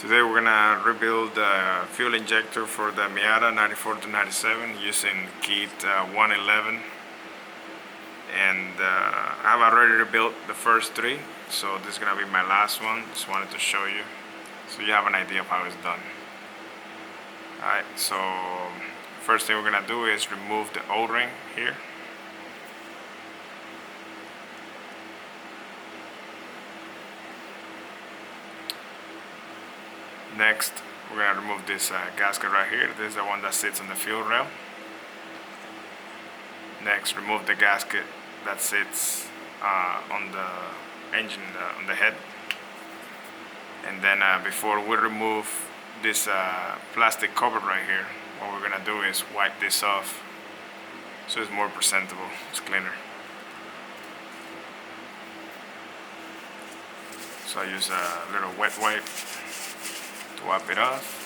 Today we're gonna rebuild the fuel injector for the Miata 94 to 97 using kit 111, and I've already rebuilt the first three, so this is gonna be my last one. Just wanted to show you so you have an idea of how it's done. Alright, so first thing we're gonna do is remove the O-ring here. Next, we're going to remove this gasket right here. This is the one that sits on the fuel rail. Next, remove the gasket that sits on the engine, on the head. And then before we remove this plastic cover right here, what we're going to do is wipe this off so it's more presentable, it's cleaner. So I use a little wet wipe to wipe it off.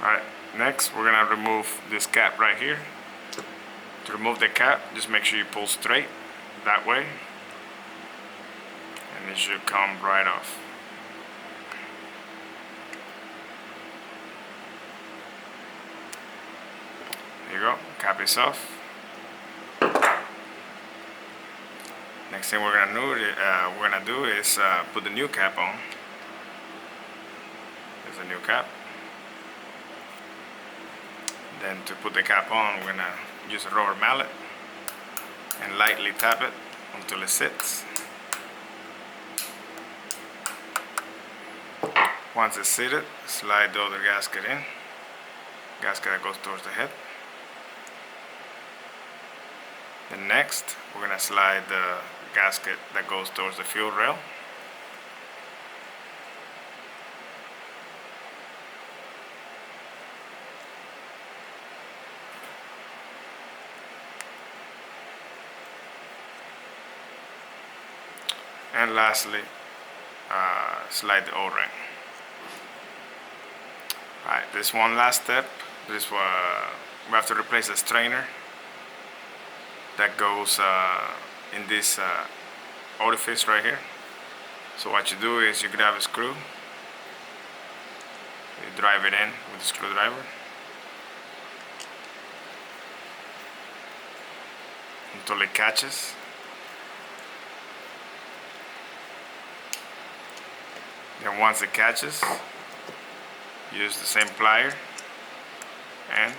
Alright, next we're going to remove this cap right here. To remove the cap, just make sure you pull straight that way, and it should come right off. There you go, cap is off. Next thing we're gonna do is put the new cap on. There's a new cap. Then to put the cap on, we're gonna use a rubber mallet and lightly tap it until it sits. Once it's seated, slide the other gasket in. Gasket that goes towards the head. Then next, we're gonna slide the gasket that goes towards the fuel rail. And lastly, slide the O-ring. Alright, this one last step. We have to replace the strainer that goes in this orifice right here. So what you do is you grab a screw, you drive it in with the screwdriver until it catches. Then once it catches, use the same plier and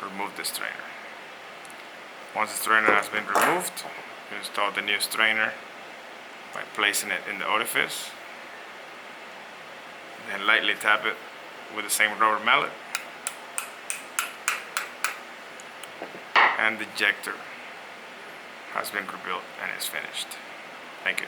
remove the strainer. Once the strainer has been removed, you install the new strainer by placing it in the orifice. Then lightly tap it with the same rubber mallet, and the injector has been rebuilt and is finished. Thank you.